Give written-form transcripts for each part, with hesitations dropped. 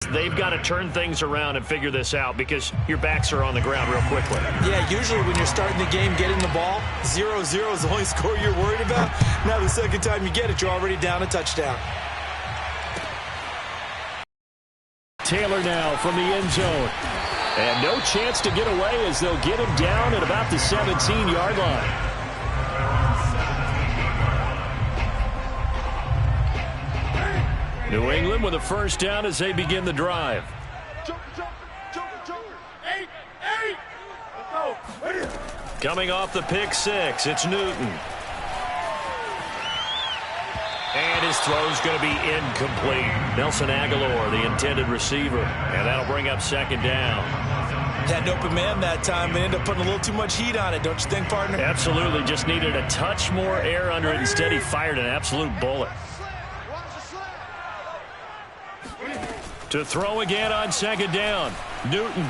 They've got to turn things around and figure this out because your backs are on the ground real quickly. Yeah, usually when you're starting the game getting the ball, 0-0 is the only score you're worried about. Now the second time you get it, you're already down a touchdown. Taylor now from the end zone. And no chance to get away as they'll get him down at about the 17-yard line. New England with a first down as they begin the drive. Coming off the pick six, it's Newton. And his throw's going to be incomplete. Nelson Aguilar, the intended receiver. And that'll bring up second down. Had an open man that time and ended up putting a little too much heat on it, don't you think, partner? Absolutely. Just needed a touch more air under it. Instead, he fired an absolute bullet. To throw again on second down. Newton.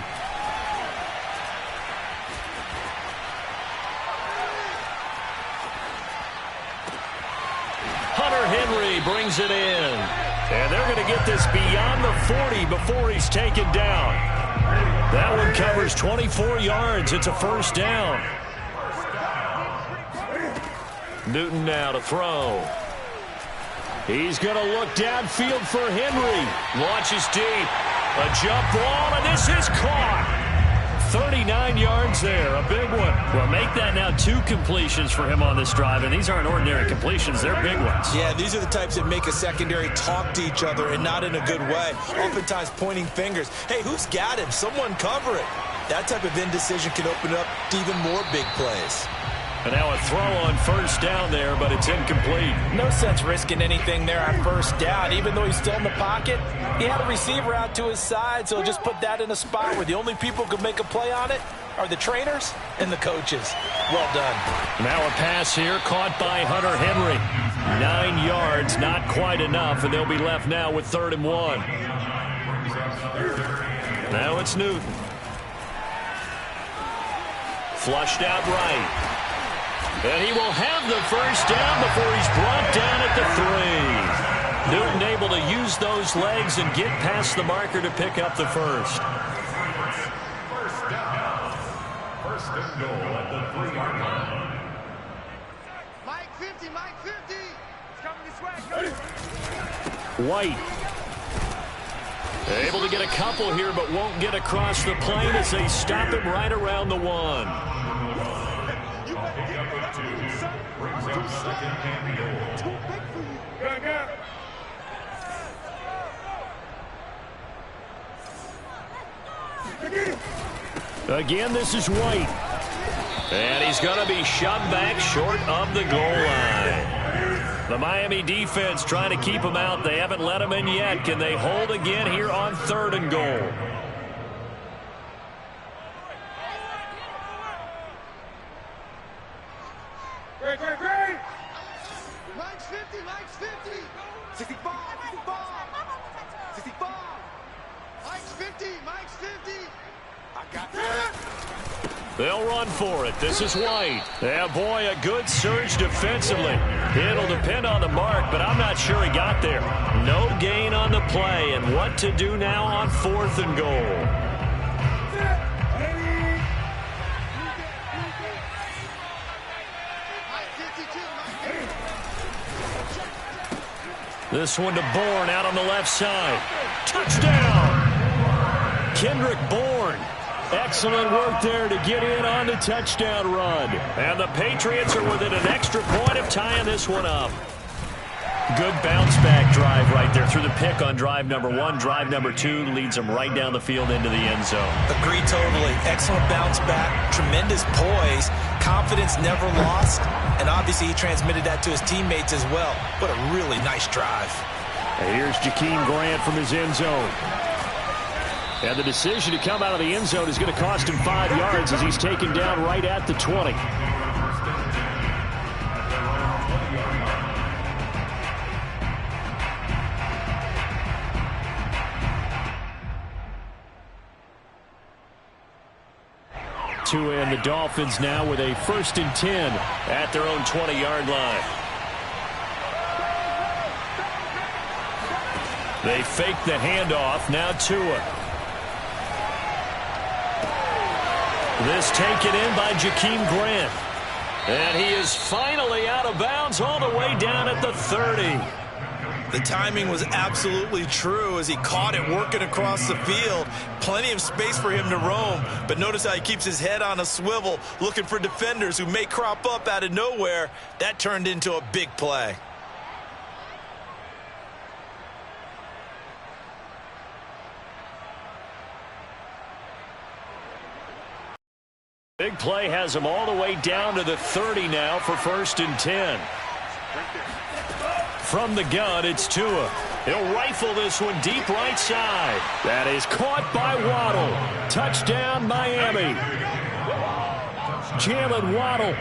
Hunter Henry brings it in. And they're going to get this beyond the 40 before he's taken down. That one covers 24 yards. It's a first down. Newton now to throw. He's going to look downfield for Henry. Launches deep. A jump ball, and this is caught. 39 yards there, a big one. Well, make that now 2 completions for him on this drive, and these aren't ordinary completions. They're big ones. Yeah, these are the types that make a secondary talk to each other, and not in a good way. Oftentimes pointing fingers. Hey, who's got him? Someone cover it. That type of indecision can open up to even more big plays. And now a throw on first down there, but it's incomplete. No sense risking anything there on first down. Even though he's still in the pocket, he had a receiver out to his side, so he'll just put that in a spot where the only people who can make a play on it are the trainers and the coaches. Well done. Now a pass here caught by Hunter Henry. 9 yards, not quite enough, and they'll be left now with 3rd and 1. Now it's Newton. Flushed out right. And he will have the first down before he's brought down at the 3. Newton able to use those legs and get past the marker to pick up the first. First and goal at the 3-yard line. Mike 50, Mike 50. It's coming this way. White. Able to get a couple here, but won't get across the plane as they stop him right around the 1. Brings up second and goal. Too big for you. Again, this is White. And he's going to be shoved back short of the goal line. The Miami defense trying to keep him out. They haven't let him in yet. Can they hold again here on 3rd and goal? Great. Mike's 50, Mike's 50. 65, 65. Mike's 50, Mike's 50. I got that. They'll run for it. This is White. Yeah, boy, a good surge defensively. It'll depend on the mark, but I'm not sure he got there. No gain on the play, and what to do now on 4th and goal. This one to Bourne out on the left side. Touchdown! Kendrick Bourne. Excellent work there to get in on the touchdown run. And the Patriots are within an extra point of tying this one up. Good bounce-back drive right there through the pick on drive number 1. Drive number 2 leads them right down the field into the end zone. Agree totally. Excellent bounce-back. Tremendous poise. Confidence never lost. And obviously he transmitted that to his teammates as well. What a really nice drive. And here's Jakeem Grant from his end zone. And the decision to come out of the end zone is going to cost him 5 yards as he's taken down right at the 20. And the Dolphins now with a 1st and 10 at their own 20-yard line. They fake the handoff. Now Tua. This taken in by Jakeem Grant. And he is finally out of bounds all the way down at the 30. The timing was absolutely true as he caught it working across the field. Plenty of space for him to roam. But notice how he keeps his head on a swivel, looking for defenders who may crop up out of nowhere. That turned into a big play. Big play has him all the way down to the 30 now for 1st and 10. From the gun, it's Tua. He'll rifle this one deep right side. That is caught by Waddle. Touchdown, Miami. Jalen Waddle,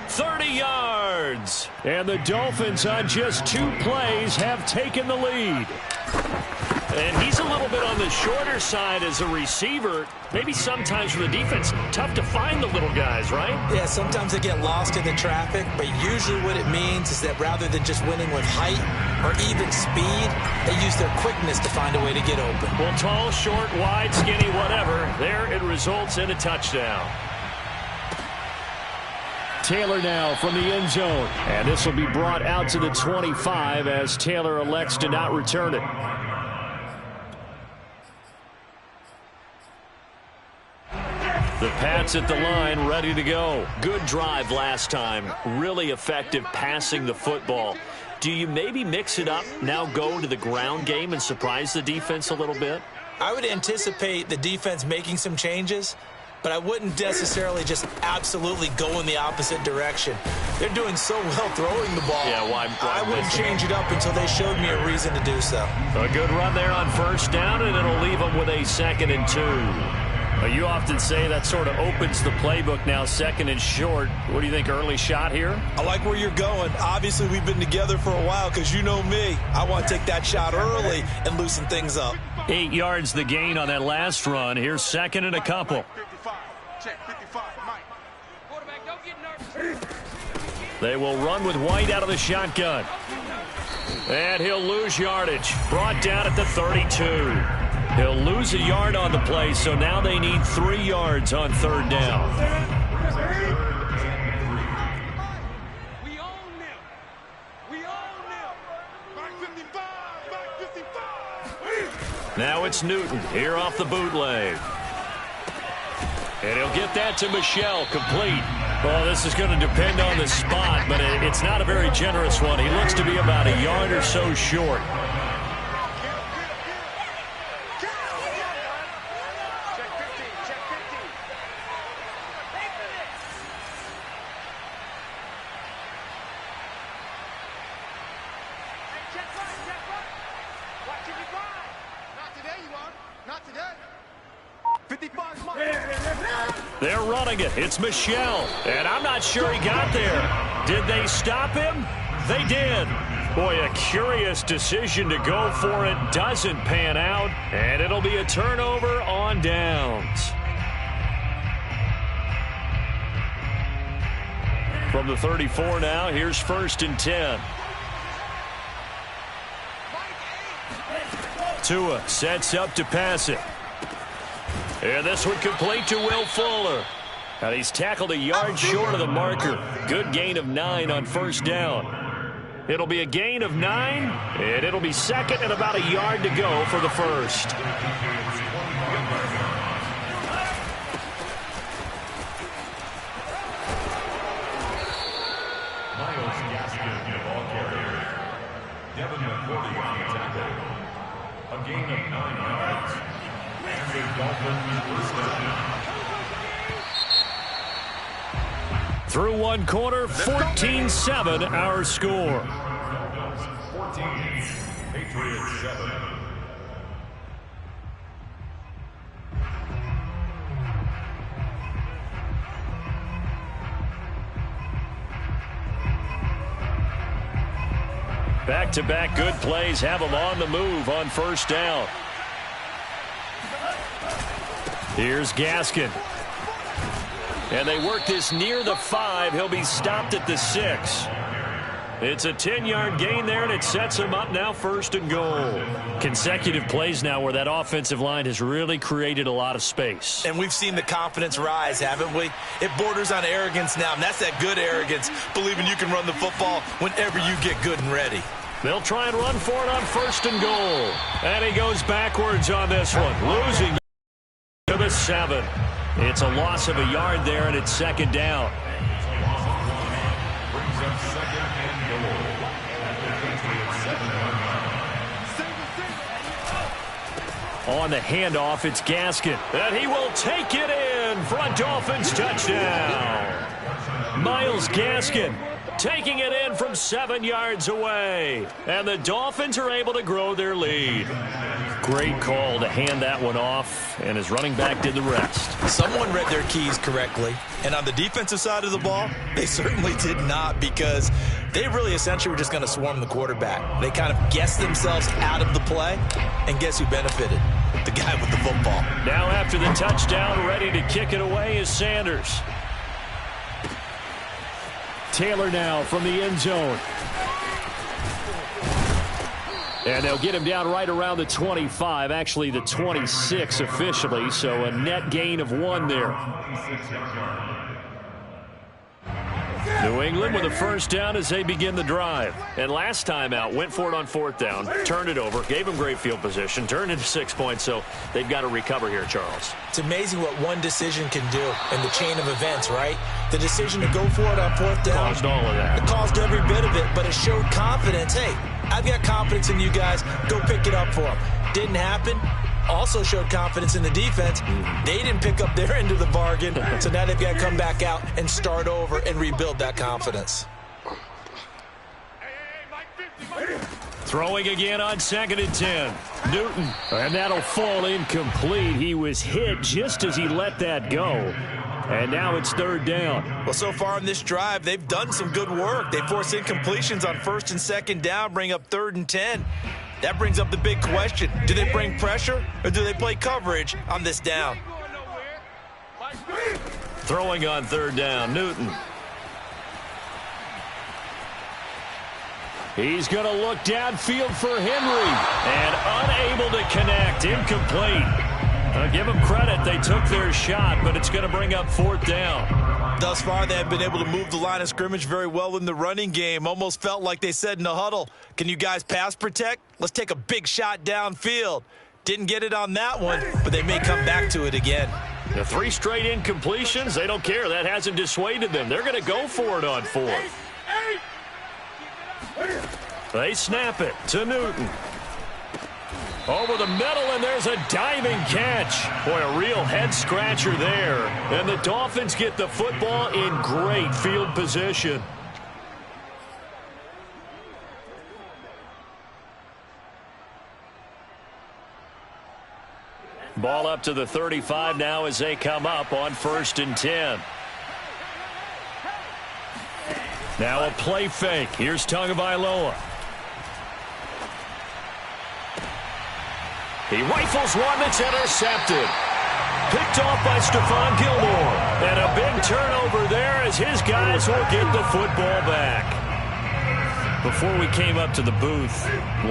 30 yards. And the Dolphins on just 2 plays have taken the lead. And he's a little bit on the shorter side as a receiver. Maybe sometimes for the defense, tough to find the little guys, right? Yeah, sometimes they get lost in the traffic, but usually what it means is that rather than just winning with height or even speed, they use their quickness to find a way to get open. Well, tall, short, wide, skinny, whatever, there it results in a touchdown. Taylor now from the end zone. And this will be brought out to the 25 as Taylor elects to not return it. The Pats at the line, ready to go. Good drive last time. Really effective passing the football. Do you maybe mix it up, now go to the ground game and surprise the defense a little bit? I would anticipate the defense making some changes, but I wouldn't necessarily just absolutely go in the opposite direction. They're doing so well throwing the ball. Yeah, why I wouldn't change it up until they showed me a reason to do so. A good run there on 1st down, and it'll leave them with a 2nd and 2. You often say that sort of opens the playbook now, 2nd and short. What do you think, early shot here? I like where you're going. Obviously, we've been together for a while because you know me. I want to take that shot early and loosen things up. 8 yards the gain on that last run. Here's 2nd and a couple. They will run with White out of the shotgun. And he'll lose yardage. Brought down at the 32. He'll lose a yard on the play, so now they need 3 yards on 3rd down. We own them. We own them. Back 55. Back 55. Now it's Newton here off the bootleg. And he'll get that to Michel, complete. Well, this is going to depend on the spot, but it's not a very generous one. He looks to be about a yard or so short. They're running it. It's Michel. And I'm not sure he got there. Did they stop him? They did. Boy, a curious decision to go for it. Doesn't pan out. And it'll be a turnover on downs. From the 34 now, here's 1st and 10. Tua sets up to pass it. And this one complete to Will Fuller. And he's tackled a yard short of the marker. Good gain of 9 on 1st down. It'll be a gain of 9, and it'll be 2nd and about a yard to go for the 1st. Miles Gaskin, the ball carrier. Devin McCourty on the tackle. A gain of 9 yards. And the Dolphins first down. Through one quarter, 14-7 our score. 14, Patriots 7. Back-to-back good plays have them on the move on 1st down. Here's Gaskin. And they work this near the 5. He'll be stopped at the 6. It's a 10-yard gain there, and it sets him up now 1st and goal. Consecutive plays now where that offensive line has really created a lot of space. And we've seen the confidence rise, haven't we? It borders on arrogance now, and that's that good arrogance, believing you can run the football whenever you get good and ready. They'll try and run for it on 1st and goal. And he goes backwards on this one, losing to the 7. It's a loss of a yard there, and it's 2nd down. Brings up 2nd and goal at the Patriots 7-yard line. On the handoff, it's Gaskin. And he will take it in for a Dolphins touchdown. Myles Gaskin taking it in from 7 yards away. And the Dolphins are able to grow their lead. Great call to hand that one off, and his running back did the rest. Someone read their keys correctly, and on the defensive side of the ball, they certainly did not, because they really essentially were just going to swarm the quarterback. They kind of guessed themselves out of the play, and guess who benefited? The guy with the football. Now after the touchdown, ready to kick it away is Sanders. Taylor now from the end zone. And they'll get him down right around the 25, actually the 26 officially, so a net gain of 1 there. New England with a 1st down as they begin the drive. And last time out, went for it on 4th down, turned it over, gave them great field position, turned into 6 points, so they've got to recover here, Charles. It's amazing what one decision can do in the chain of events, right? The decision to go for it on 4th down. Caused all of that. It caused every bit of it, but it showed confidence. Hey, I've got confidence in you guys. Go pick it up for them. Didn't happen. Also showed confidence in the defense. They didn't pick up their end of the bargain, so now they've got to come back out and start over and rebuild that confidence. Throwing again on 2nd and 10. Newton, and that'll fall incomplete. He was hit just as he let that go. And now it's 3rd down. Well, so far on this drive, they've done some good work. They force incompletions on 1st and 2nd down, bring up 3rd and 10. That brings up the big question. Do they bring pressure or do they play coverage on this down? Throwing on 3rd down, Newton. He's going to look downfield for Henry. And unable to connect. Incomplete. Give them credit. They took their shot, but it's going to bring up 4th down. Thus far, they have been able to move the line of scrimmage very well in the running game. Almost felt like they said in the huddle, can you guys pass protect? Let's take a big shot downfield. Didn't get it on that one, but they may come back to it again. The 3 straight incompletions, they don't care. That hasn't dissuaded them. They're going to go for it on 4th. They snap it to Newton. Over the middle, and there's a diving catch. Boy, a real head-scratcher there. And the Dolphins get the football in great field position. Ball up to the 35 now as they come up on 1st and 10. Now a play fake. Here's Tagovailoa. He rifles one that's intercepted. Picked off by Stephon Gilmore. And a big turnover there as his guys will get the football back. Before we came up to the booth,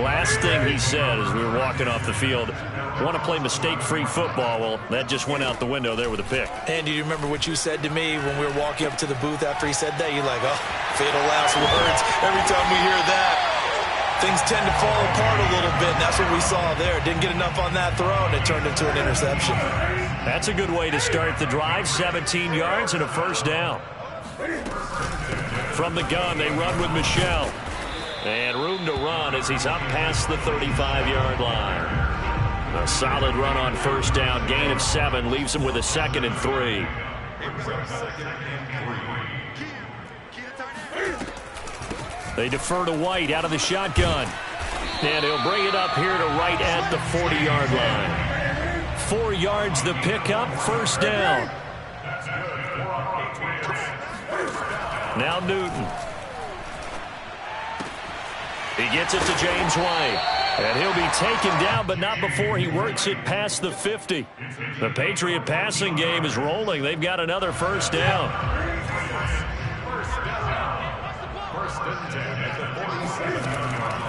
last thing he said as we were walking off the field, want to play mistake-free football. Well, that just went out the window there with a pick. Andy, do you remember what you said to me when we were walking up to the booth after he said that? You're like, oh, fatal last words. Every time we hear that, things tend to fall apart a little bit, and that's what we saw there. Didn't get enough on that throw, and it turned into an interception. That's a good way to start the drive. 17 yards and a 1st down. From the gun, they run with Michel. And room to run as he's up past the 35-yard line. A solid run on 1st down. Gain of 7 leaves him with a 2nd and 3. They defer to White out of the shotgun. And he'll bring it up here to right at the 40-yard line. 4 yards the pickup, 1st down. Now Newton. He gets it to James White. And he'll be taken down, but not before he works it past the 50. The Patriot passing game is rolling. They've got another 1st down.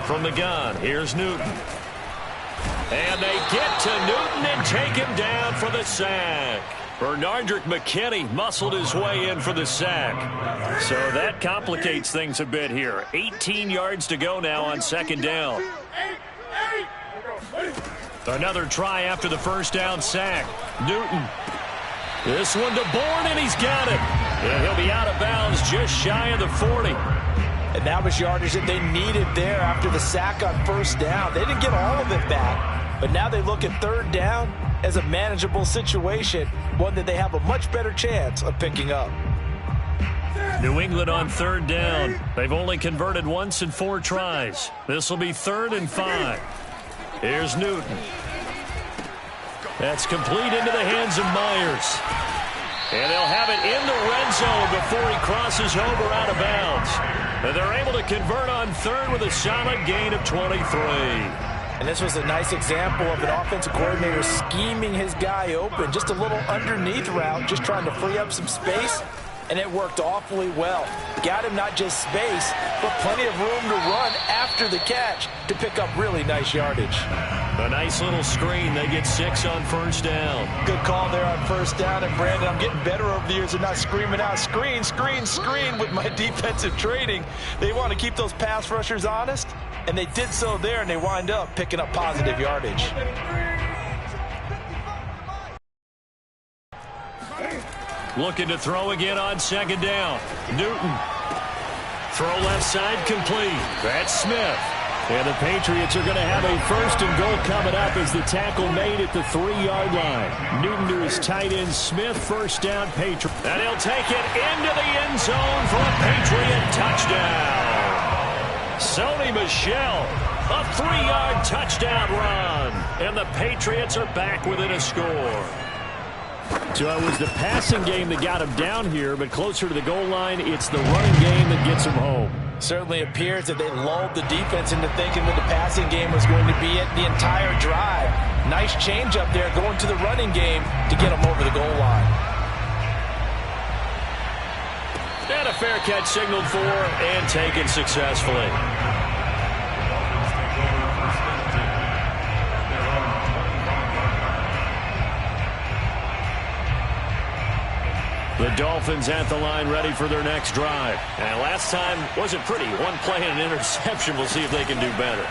from the gun. Here's Newton. And they get to Newton and take him down for the sack. Bernardrick McKinney muscled his way in for the sack. So that complicates things a bit here. 18 yards to go now on second down. Another try after the first down sack. Newton. This one to Bourne, and he's got it. And he'll be out of bounds just shy of the 40. And that was yardage that they needed there after the sack on first down. They didn't get all of it back, but now they look at third down as a manageable situation, one that they have a much better chance of picking up. New England on third down. They've only converted once in 4 tries. This will be 3rd and 5. Here's Newton. That's complete into the hands of Myers. And they'll have it in the red zone before he crosses over out of bounds. And they're able to convert on third with a solid gain of 23. And this was a nice example of an offensive coordinator scheming his guy open. Just a little underneath route, just trying to free up some space. And it worked awfully well. Got him not just space, but plenty of room to run after the catch to pick up really nice yardage. A nice little screen. They get 6 on first down. Good call there on first down. And, Brandon, I'm getting better over the years of not screaming out, screen, screen, screen with my defensive training. They want to keep those pass rushers honest, and they did so there, and they wind up picking up positive yardage. Looking to throw again on second down. Newton. Throw left side complete. That's Smith. And the Patriots are going to have a 1st and goal coming up as the tackle made at the 3-yard line. Newton to his tight end Smith. First down, Patriot. And he'll take it into the end zone for a Patriot touchdown. Sony Michel, a 3-yard touchdown run. And the Patriots are back within a score. So it was the passing game that got him down here, but closer to the goal line, it's the running game that gets him home. Certainly appears that they lulled the defense into thinking that the passing game was going to be it the entire drive. Nice change up there going to the running game to get him over the goal line. And a fair catch signaled for and taken successfully. The Dolphins at the line ready for their next drive. And last time wasn't pretty. One play and an interception. We'll see if they can do better.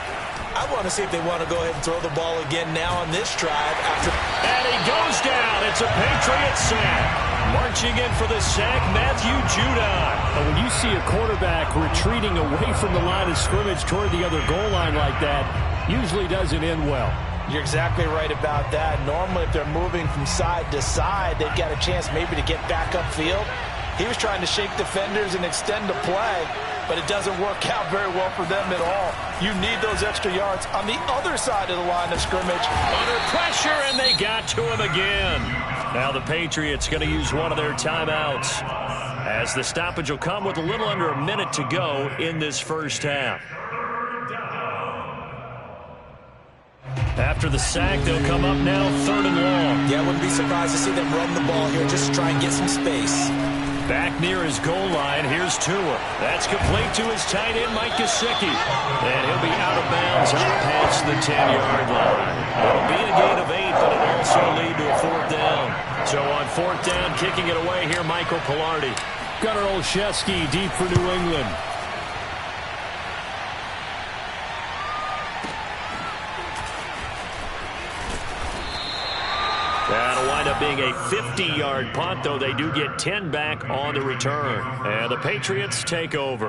I want to see if they want to go ahead and throw the ball again now on this drive. And he goes down. It's a Patriot sack. Marching in for the sack, Matthew Judon. When you see a quarterback retreating away from the line of scrimmage toward the other goal line like that, usually doesn't end well. You're exactly right about that. Normally, if they're moving from side to side, they've got a chance maybe to get back upfield. He was trying to shake defenders and extend the play, but it doesn't work out very well for them at all. You need those extra yards on the other side of the line of scrimmage. Under pressure, and they got to him again. Now the Patriots going to use one of their timeouts, as the stoppage will come with a little under a minute to go in this first half. After the sack, they'll come up now 3rd and long. Yeah, I wouldn't be surprised to see them run the ball here just to try and get some space. Back near his goal line, here's Tua. That's complete to his tight end, Mike Gesicki. And he'll be out of bounds out past the 10-yard line. It'll be a gain of 8, but it'll also lead to a 4th down. So on 4th down, kicking it away here, Michael Pilardi. Gunnar Olszewski deep for New England. That'll wind up being a 50-yard punt, though they do get 10 back on the return. And the Patriots take over.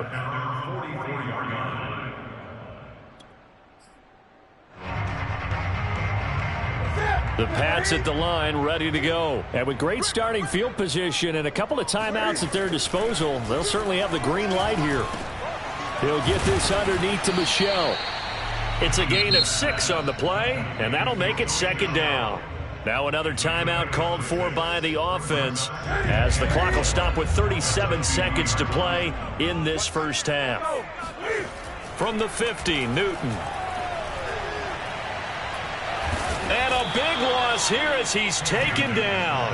The Pats at the line, ready to go. And with great starting field position and a couple of timeouts at their disposal, they'll certainly have the green light here. He'll get this underneath to Michel. It's a gain of 6 on the play, and that'll make it 2nd down. Now another timeout called for by the offense, as the clock will stop with 37 seconds to play in this first half. From the 50, Newton. And a big loss here as he's taken down.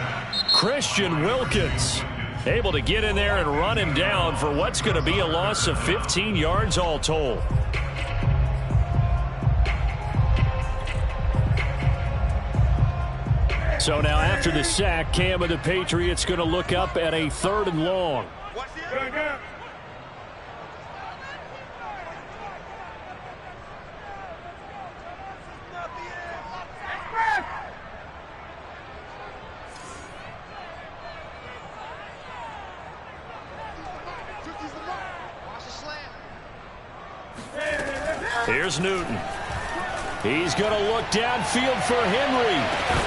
Christian Wilkins able to get in there and run him down for what's going to be a loss of 15 yards all told. So now after the sack, Cam of the Patriots going to look up at a 3rd and long. Here's Newton. He's going to look downfield for Henry.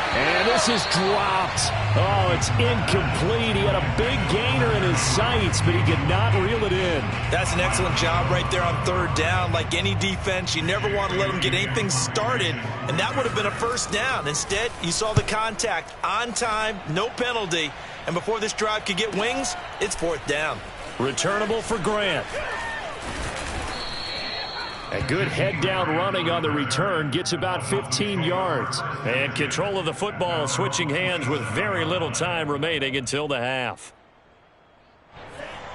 And this is dropped. Oh, it's incomplete. He had a big gainer in his sights, but he could not reel it in. That's an excellent job right there on 3rd down. Like any defense, you never want to let them get anything started, and that would have been a 1st down. Instead, you saw the contact on time, no penalty, and before this drive could get wings, it's 4th down. Returnable for Grant. A good head-down running on the return gets about 15 yards. And control of the football switching hands with very little time remaining until the half.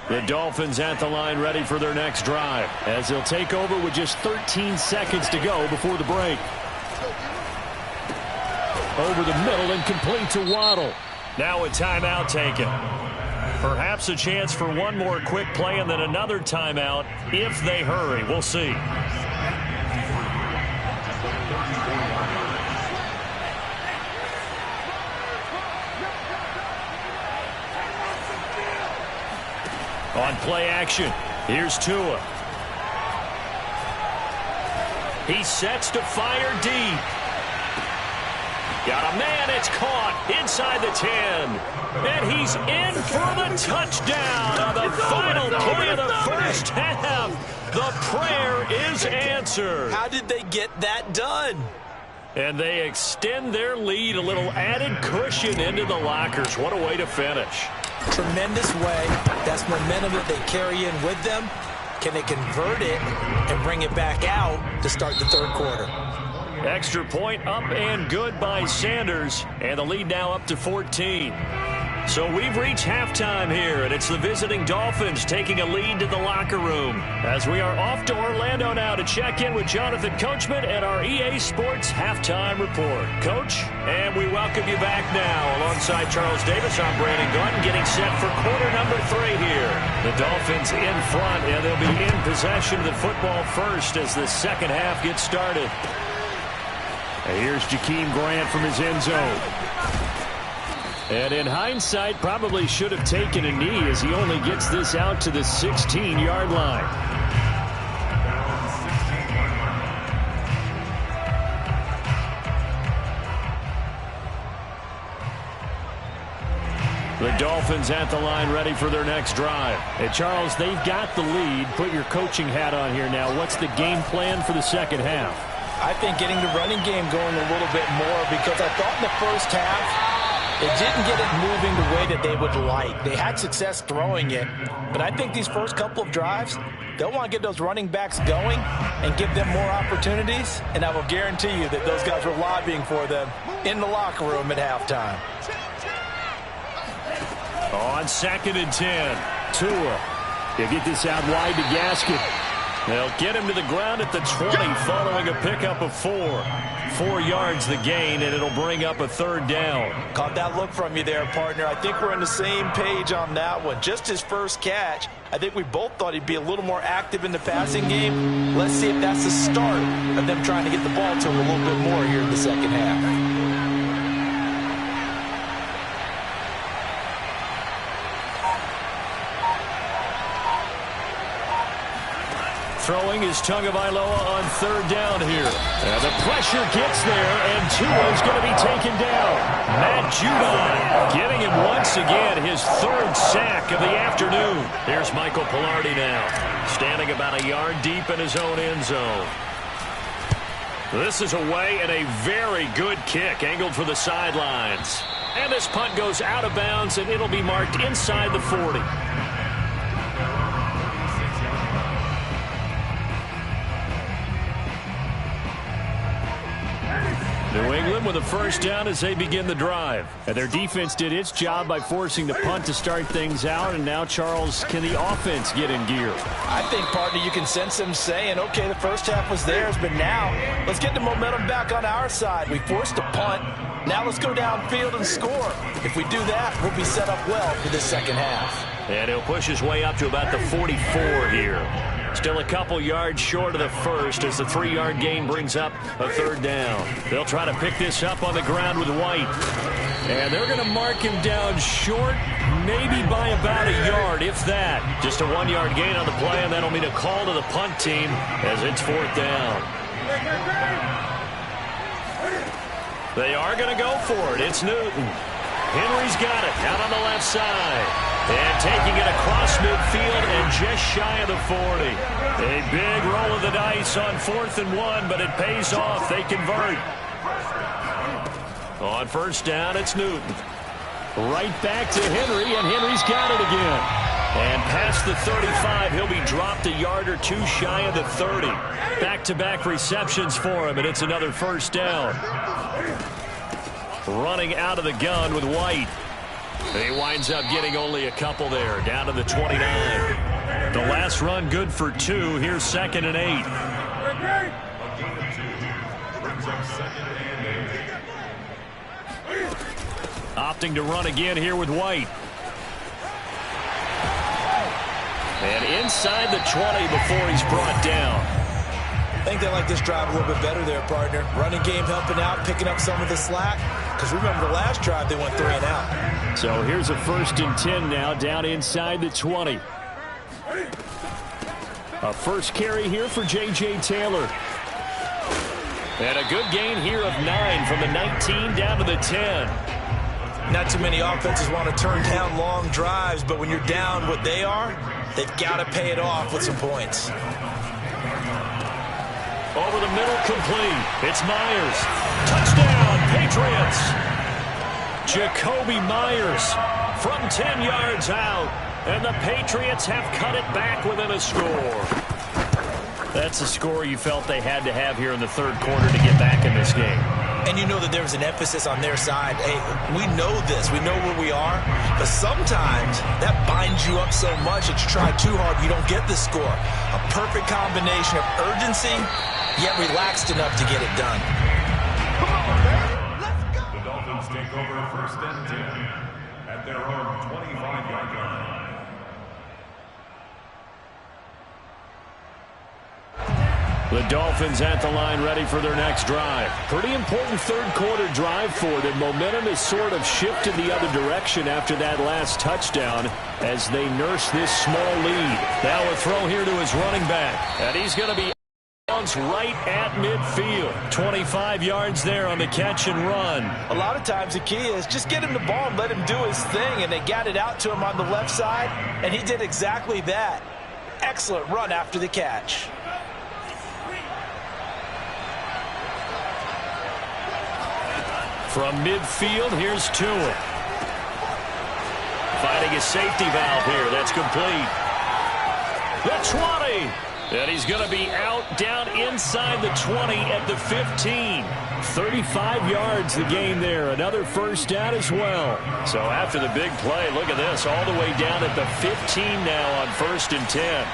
The Dolphins at the line ready for their next drive as they'll take over with just 13 seconds to go before the break. Over the middle and complete to Waddle. Now a timeout taken. Perhaps a chance for one more quick play and then another timeout if they hurry. We'll see. On play action, here's Tua. He sets to fire deep. Got a man, it's caught inside the 10. And he's in for the touchdown on the final play of the first half. The prayer is answered. How did they get that done? And they extend their lead, a little added cushion into the lockers. What a way to finish. Tremendous way. That's momentum that they carry in with them. Can they convert it and bring it back out to start the 3rd quarter? Extra point up and good by Sanders. And the lead now up to 14. So we've reached halftime here, and it's the visiting Dolphins taking a lead to the locker room as we are off to Orlando now to check in with Jonathan Coachman and our EA Sports Halftime Report. Coach, and we welcome you back now. Alongside Charles Davis, I'm Brandon Gunn, getting set for quarter number 3 here. The Dolphins in front, and they'll be in possession of the football first as the second half gets started. And here's Jakeem Grant from his end zone. And in hindsight, probably should have taken a knee as he only gets this out to the 16-yard line. The Dolphins at the line ready for their next drive. And Charles, they've got the lead. Put your coaching hat on here now. What's the game plan for the second half? I think getting the running game going a little bit more because I thought in the first half they didn't get it moving the way that they would like. They had success throwing it, but I think these first couple of drives, they'll want to get those running backs going and give them more opportunities, and I will guarantee you that those guys were lobbying for them in the locker room at halftime. On 2nd and 10, Tua. He'll get this out wide to Gaskin. They'll get him to the ground at the 20 following a pickup of 4. 4 yards the gain, and it'll bring up a 3rd down. Caught that look from you there, partner. I think we're on the same page on that one. Just his first catch. I think we both thought he'd be a little more active in the passing game. Let's see if that's the start of them trying to get the ball to him a little bit more here in the second half. Throwing is Tagovailoa on 3rd down here. And the pressure gets there, and Tua's going to be taken down. Matt Judon getting him once again, his 3rd sack of the afternoon. Here's Michael Pilardi now, standing about a yard deep in his own end zone. This is away and a very good kick, angled for the sidelines. And this punt goes out of bounds, and it'll be marked inside the 40. New England with a first down as they begin the drive. And their defense did its job by forcing the punt to start things out. And now, Charles, can the offense get in gear? I think, partner, you can sense them saying, okay, the first half was theirs, but now let's get the momentum back on our side. We forced a punt. Now let's go downfield and score. If we do that, we'll be set up well for the second half. And he'll push his way up to about the 44 here. Still a couple yards short of the first as the 3-yard gain brings up a third down. They'll try to pick this up on the ground with White. And they're going to mark him down short, maybe by about a yard, if that. Just a 1-yard gain on the play, and that'll mean a call to the punt team as it's fourth down. They are going to go for it. It's Newton. Henry's got it out on the left side. And taking it across midfield and just shy of the 40. A big roll of the dice on 4th and 1, but it pays off. They convert. On first down, it's Newton. Right back to Henry, and Henry's got it again. And past the 35, he'll be dropped a yard or two shy of the 30. Back-to-back receptions for him, and it's another first down. Running out of the gun with White. He winds up getting only a couple there, down to the 29. The last run good for 2. Here's 2nd and 8. Opting to run again here with White. And inside the 20 before he's brought down. I think they like this drive a little bit better there, partner. Running game helping out, picking up some of the slack. Because remember, the last drive, they went 3 and out. So here's a 1st and 10 now, down inside the 20. A first carry here for J.J. Taylor. And a good gain here of 9 from the 19 down to the 10. Not too many offenses want to turn down long drives, but when you're down what they are, they've got to pay it off with some points. Over the middle, complete. It's Myers. Touchdown, Patriots. Jacoby Myers from 10 yards out. And the Patriots have cut it back within a score. That's a score you felt they had to have here in the third quarter to get back in this game. And you know that there was an emphasis on their side. Hey, we know this. We know where we are. But sometimes that binds you up so much that you try too hard, you don't get the score. A perfect combination of urgency, yet relaxed enough to get it done. The Dolphins take over 1st and 10 at their own 25-yard line. The Dolphins at the line ready for their next drive. Pretty important third quarter drive for them. Momentum has sort of shifted the other direction after that last touchdown as they nurse this small lead. Now a throw here to his running back. And he's going to be right at midfield. 25 yards there on the catch and run. A lot of times the key is just get him the ball and let him do his thing. And they got it out to him on the left side. And he did exactly that. Excellent run after the catch. From midfield, here's Tua. Finding a safety valve here. That's complete. The 20. And he's going to be out down inside the 20 at the 15. 35 yards the game there. Another first down as well. So after the big play, look at this. All the way down at the 15 now on 1st and 10.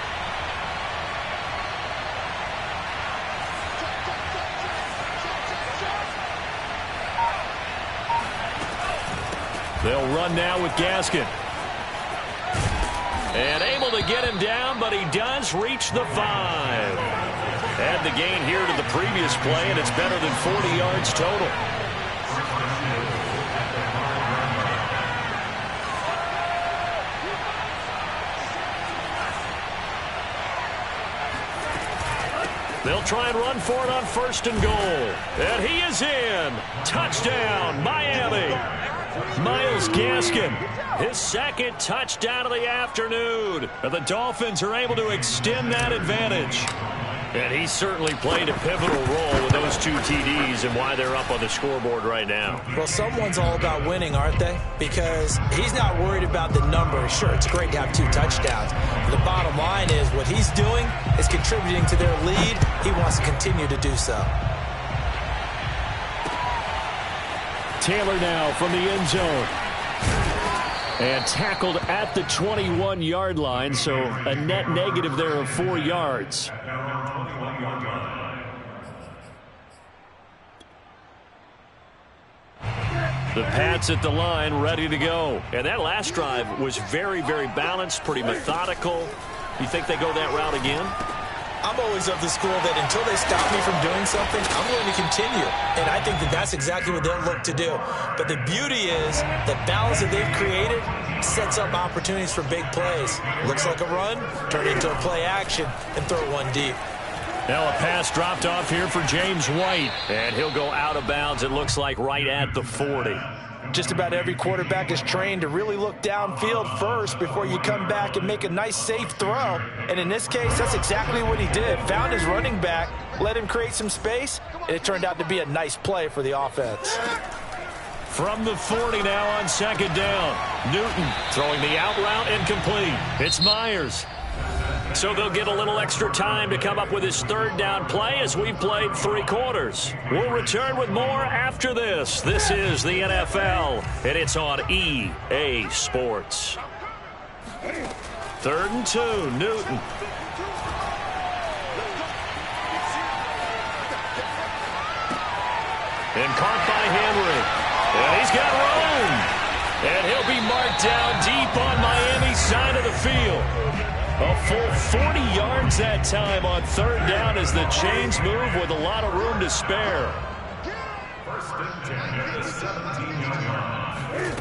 They'll run now with Gaskin. And able to get him down, but he does reach the 5. Add the gain here to the previous play, and it's better than 40 yards total. They'll try and run for it on 1st and goal. And he is in. Touchdown, Miami. Myles Gaskin, his 2nd touchdown of the afternoon. And the Dolphins are able to extend that advantage. And he certainly played a pivotal role with those 2 TDs and why they're up on the scoreboard right now. Well, someone's all about winning, aren't they? Because he's not worried about the number. Sure, it's great to have 2 touchdowns. But the bottom line is what he's doing is contributing to their lead. He wants to continue to do so. Taylor now from the end zone. And tackled at the 21-yard line, so a net negative there of 4 yards. The Pats at the line, ready to go. And that last drive was very, very balanced, pretty methodical. You think they go that route again? I'm always of the school that until they stop me from doing something, I'm going to continue. And I think that that's exactly what they'll look to do. But the beauty is the balance that they've created sets up opportunities for big plays. Looks like a run, turn it into a play action, and throw one deep. Now a pass dropped off here for James White. And he'll go out of bounds, it looks like, right at the 40. Just about every quarterback is trained to really look downfield first before you come back and make a nice, safe throw. And in this case, that's exactly what he did. Found his running back, let him create some space, and it turned out to be a nice play for the offense. From the 40 now on second down. Newton throwing the out route incomplete. It's Myers. So they'll get a little extra time to come up with his third down play as we've played 3 quarters. We'll return with more after this. This is the NFL, and it's on EA Sports. 3rd and 2, Newton. And caught by Henry. And he's got room. And he'll be marked down deep on Miami's side of the field. A full 40 yards that time on 3rd down as the chains move with a lot of room to spare. First and 10 at the 17-yard line.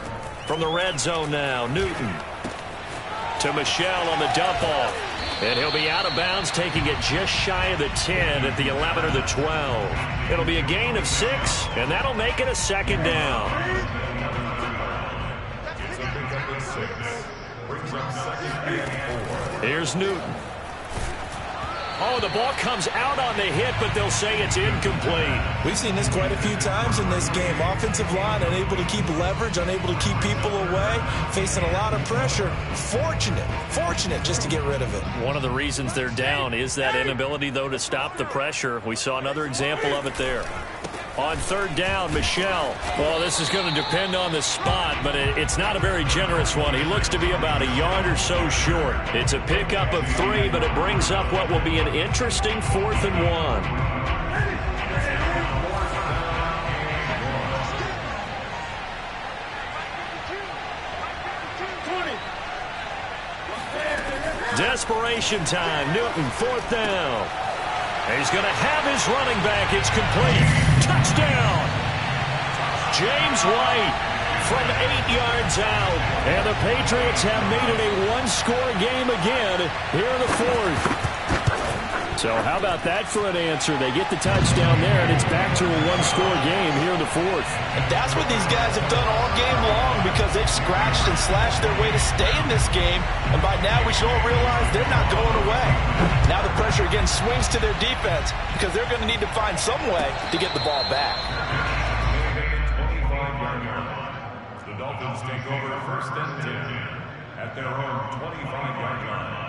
From the red zone now, Newton to Michelle on the dump off. And he'll be out of bounds, taking it just shy of the 10 at the 11 or the 12. It'll be a gain of 6, and that'll make it a 2nd down. It's a pickup of 6. Brings up 2nd and 4. Here's Newton. Oh, the ball comes out on the hit, but they'll say it's incomplete. We've seen this quite a few times in this game. Offensive line unable to keep leverage, unable to keep people away, facing a lot of pressure. Fortunate just to get rid of it. One of the reasons they're down is that inability, though, to stop the pressure. We saw another example of it there. On 3rd down, Michelle. Well, this is going to depend on the spot, but it's not a very generous one. He looks to be about a yard or so short. It's a pickup of 3, but it brings up what will be an interesting 4th and 1. Desperation time. Newton, 4th down. He's going to have his running back. It's complete. Touchdown. James White from 8 yards out. And the Patriots have made it a 1-score game again here in the 4th. So how about that for an answer? They get the touchdown there, and it's back to a 1-score game here in the 4th. And that's what these guys have done all game long because they've scratched and slashed their way to stay in this game. And by now we should all realize they're not going away. Now the pressure again swings to their defense because they're going to need to find some way to get the ball back. 25-yard line. The Dolphins take over 1st and 10 at their own 25-yard line.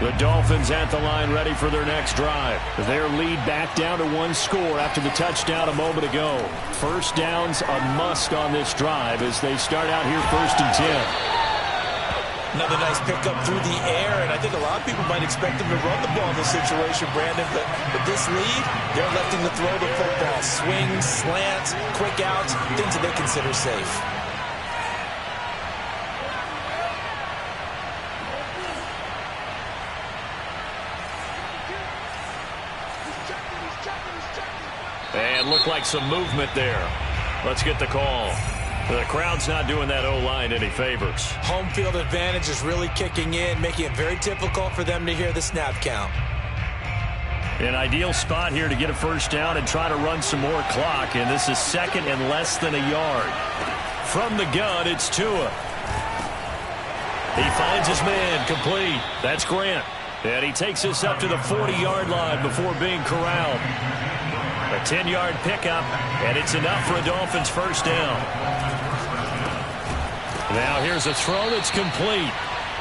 The Dolphins at the line ready for their next drive. Their lead back down to 1 score after the touchdown a moment ago. 1st down's a must on this drive as they start out here 1st and 10. Another nice pickup through the air, and I think a lot of people might expect them to run the ball in this situation, Brandon, but with this lead, they're electing to throw the football. Swings, slants, quick outs, things that they consider safe. And looked like some movement there. Let's get the call. The crowd's not doing that O-line any favors. Home field advantage is really kicking in, making it very difficult for them to hear the snap count. An ideal spot here to get a 1st down and try to run some more clock. And this is 2nd and less than a yard. From the gun, it's Tua. He finds his man, complete. That's Grant. And he takes us up to the 40-yard line before being corralled. A 10-yard pickup, and it's enough for a Dolphins 1st down. Now here's a throw that's complete.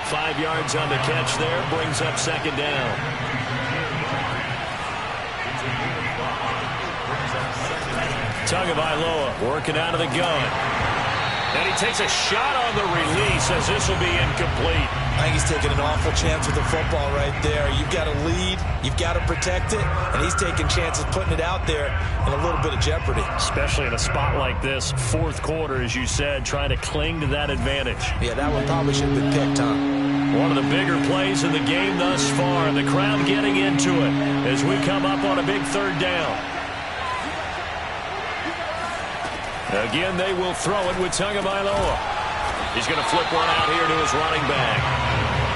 5 yards on the catch there, brings up 2nd down. Tagovailoa working out of the gun. And he takes a shot on the release as this will be incomplete. I think he's taking an awful chance with the football right there. You've got to lead, you've got to protect it, and he's taking chances putting it out there in a little bit of jeopardy. Especially in a spot like this, fourth quarter, as you said, trying to cling to that advantage. Yeah, that one probably should have been picked, huh? One of the bigger plays in the game thus far, and the crowd getting into it as we come up on a big third down. Again, they will throw it with Tagovailoa. He's going to flip one out here to his running back.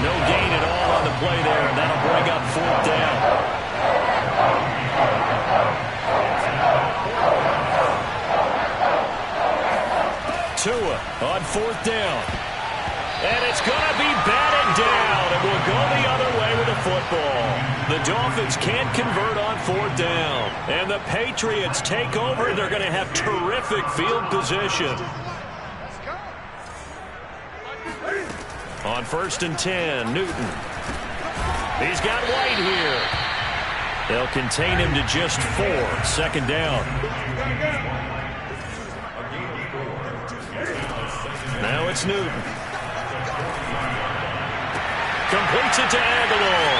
No gain at all on the play there, and that'll bring up fourth down. Tua on fourth down. And it's going to be batted down, and we'll go the other way with the football. The Dolphins can't convert on fourth down. And the Patriots take over. They're going to have terrific field position. On 1st and 10, Newton. He's got White here. They'll contain him to just 4. Second down. Now it's Newton. Completes it to Aguilar.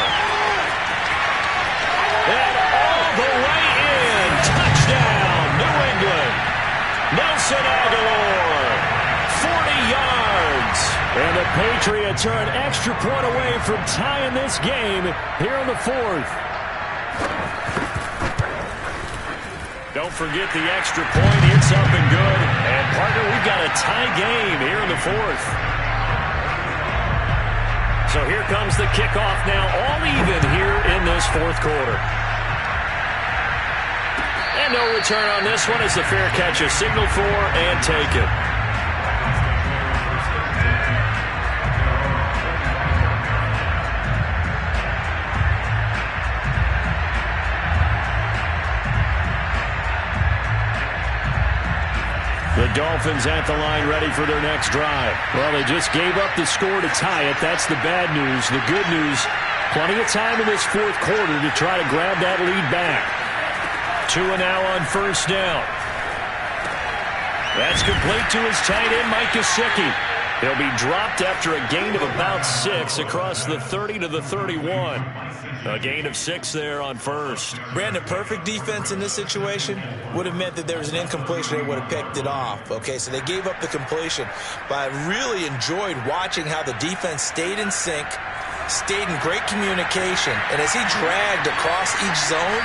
And all the way in. Touchdown, New England. Nelson Aguilar. 40 yards. And the Patriots are an extra point away from tying this game here in the fourth. Don't forget the extra point. It's up and good. And, partner, we've got a tie game here in the fourth. So here comes the kickoff now, all even here in this fourth quarter. And no return on this one as the fair catch is signaled for and taken. The Dolphins at the line ready for their next drive. Well, they just gave up the score to tie it. That's the bad news. The good news, plenty of time in this fourth quarter to try to grab that lead back. Tua now on first down. That's complete to his tight end, Mike Gesicki. He'll be dropped after a gain of about 6 across the 30 to the 31. A gain of 6 there on first. Brandon, perfect defense in this situation would have meant that there was an incompletion. They would have picked it off. Okay, so they gave up the completion. But I really enjoyed watching how the defense stayed in sync, stayed in great communication. And as he dragged across each zone,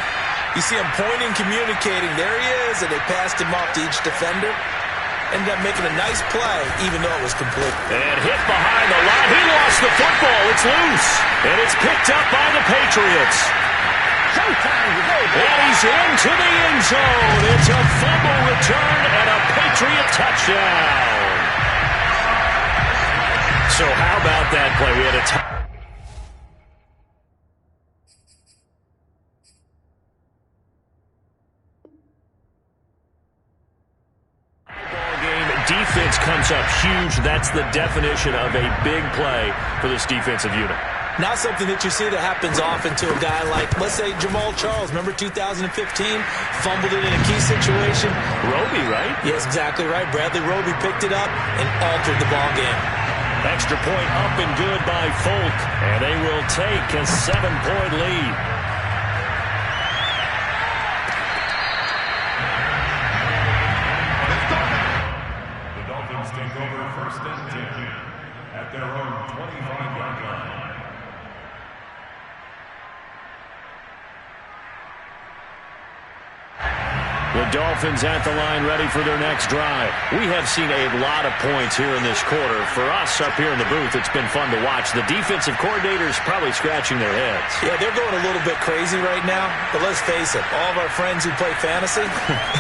you see him pointing, communicating. There he is, and they passed him off to each defender. Ended up making a nice play, even though it was complete. And hit behind the line. He lost the football. It's loose. And it's picked up by the Patriots. And he's into the end zone. It's a fumble return and a Patriot touchdown. So how about that play? We had a defense comes up huge. That's the definition of a big play for this defensive unit. Not something that you see that happens often to a guy like, let's say, Jamal Charles. Remember 2015? Fumbled it in a key situation. Roby, right? Yes, exactly right. Bradley Roby picked it up and altered the ball game. Extra point up and good by Folk. And they will take a 7-point lead. Take over 1st and 10 at their own 25-yard line. The Dolphins at the line ready for their next drive. We have seen a lot of points here in this quarter. For us up here in the booth, it's been fun to watch. The defensive coordinators probably scratching their heads. Yeah, they're going a little bit crazy right now. But let's face it, all of our friends who play fantasy,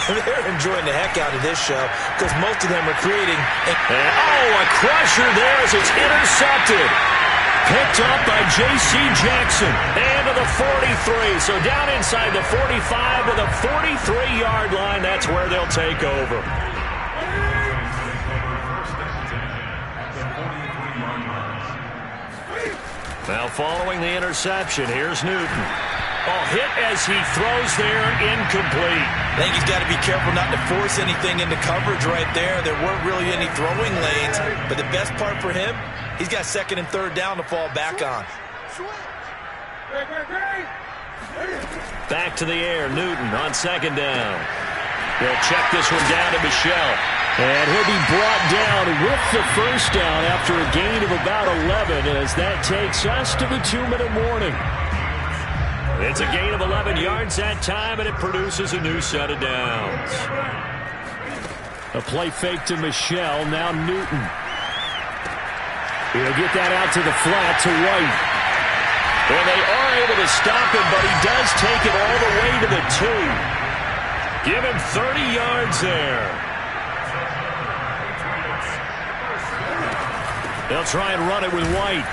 they're enjoying the heck out of this show because most of them are creating. A crusher there as it's intercepted. Picked up by J.C. Jackson. And to the 43. So down inside the 45 to the 43-yard line. That's where they'll take over. Now following the interception, here's Newton. Oh, hit as he throws there, incomplete. I think he's got to be careful not to force anything into coverage right there. There weren't really any throwing lanes, but the best part for him, he's got second and third down to fall back on. Back to the air, Newton on second down. They'll check this one down to Michel. And he'll be brought down with the first down after a gain of about 11 as that takes us to the 2-minute warning. It's a gain of 11 yards that time, and it produces a new set of downs. A play fake to Michel, now Newton. He'll get that out to the flat to White. And they are able to stop him, but he does take it all the way to the 2. Give him 30 yards there. They'll try and run it with White.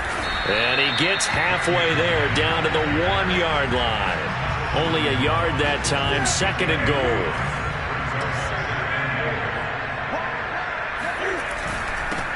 And he gets halfway there, down to the 1-yard line. Only a yard that time, second and goal.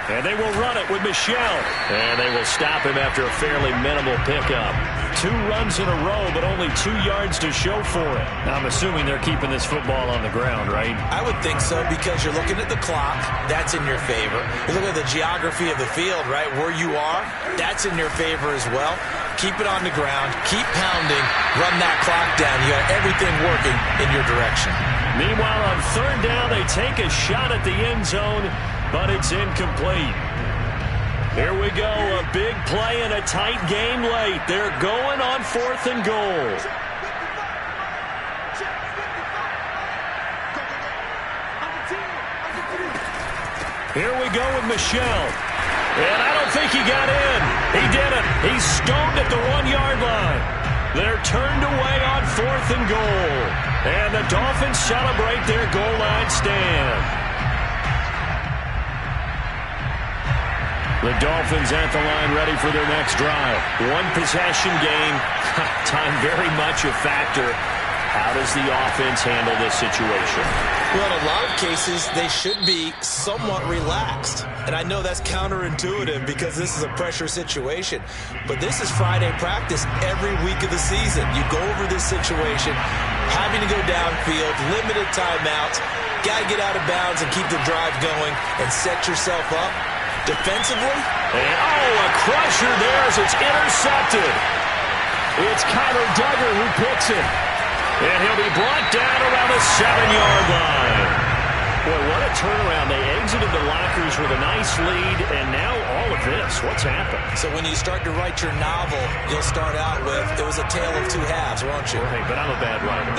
And they will run it with Michel. And they will stop him after a fairly minimal pickup. 2 runs in a row, but only 2 yards to show for it. I'm assuming they're keeping this football on the ground, right? I would think so, because you're looking at the clock. That's in your favor. You look at the geography of the field, right? Where you are, that's in your favor as well. Keep it on the ground. Keep pounding. Run that clock down. You got everything working in your direction. Meanwhile, on third down, they take a shot at the end zone, but it's incomplete. Here we go, a big play in a tight game late. They're going on 4th and goal. Here we go with Michel. And I don't think he got in. He didn't. He's stoned at the 1-yard line. They're turned away on 4th and goal. And the Dolphins celebrate their goal line stand. The Dolphins at the line, ready for their next drive. 1-possession game. Time very much a factor. How does the offense handle this situation? Well, in a lot of cases, they should be somewhat relaxed. And I know that's counterintuitive because this is a pressure situation. But this is Friday practice every week of the season. You go over this situation, having to go downfield, limited timeouts, got to get out of bounds and keep the drive going and set yourself up. Defensively? And, a crusher there as it's intercepted. It's Kyler Duggar who picks it. And he'll be brought down around the 7-yard line. Boy, what a turnaround. They exited the lockers with a nice lead, and now all of this. What's happened? So when you start to write your novel, you'll start out with, it was a tale of 2 halves, won't you? Right, but I'm a bad writer.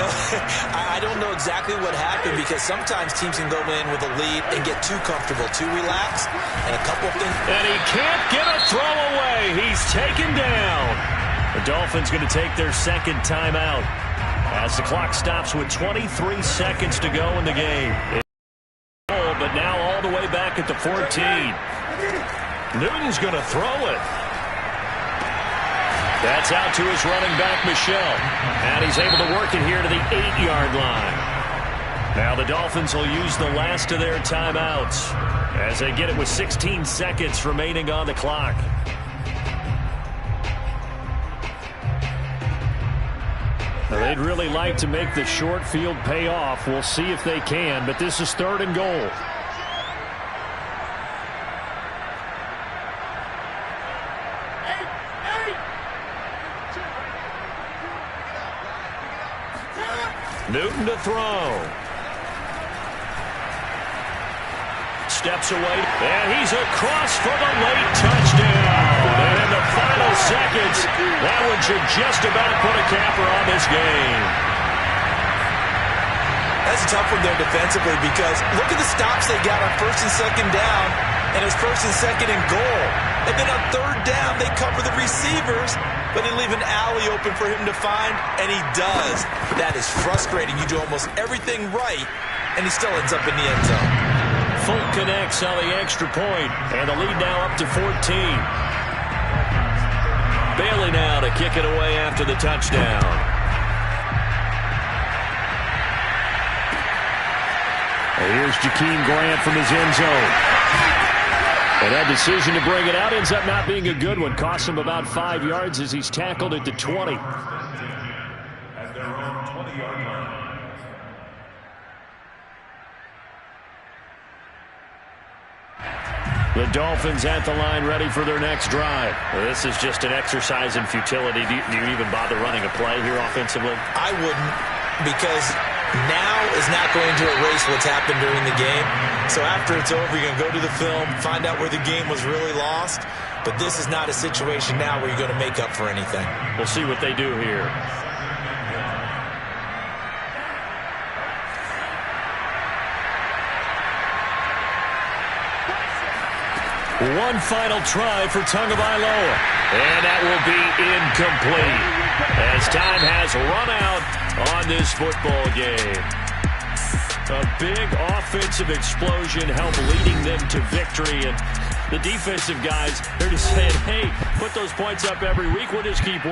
I don't know exactly what happened, because sometimes teams can go in with a lead and get too comfortable, too relaxed, and a couple of things. And he can't get a throw away. He's taken down. The Dolphins going to take their second timeout as the clock stops with 23 seconds to go in the game. But now all the way back at the 14. Newton's going to throw it. That's out to his running back, Michel. And he's able to work it here to the 8-yard line. Now the Dolphins will use the last of their timeouts as they get it with 16 seconds remaining on the clock. Now, they'd really like to make the short field pay off. We'll see if they can, but this is 3rd and goal. Newton to throw. Steps away, and he's across for the late touchdown. And in the final seconds, that one should just about put a capper on this game. That's a tough one there defensively, because look at the stops they got on 1st and 2nd down, and it was 1st and 2nd and goal. And then on 3rd down, they cover the receivers, but they leave an alley open for him to find, and he does. That is frustrating. You do almost everything right, and he still ends up in the end zone. Folk connects on the extra point, and the lead now up to 14. Bailey now to kick it away after the touchdown. And here's Jakeem Grant from his end zone. And that decision to bring it out ends up not being a good one. Costs him about 5 yards as he's tackled at the 20. 40-yard line. The Dolphins at the line, ready for their next drive. Well, this is just an exercise in futility. Do you even bother running a play here offensively? I wouldn't, because now is not going to erase what's happened during the game. So after it's over, you're going to go to the film, find out where the game was really lost. But this is not a situation now where you're going to make up for anything. We'll see what they do here. One final try for Tagovailoa, and that will be incomplete as time has run out on this football game. A big offensive explosion helped leading them to victory, and the defensive guys, they're just saying, hey, put those points up every week. We'll just keep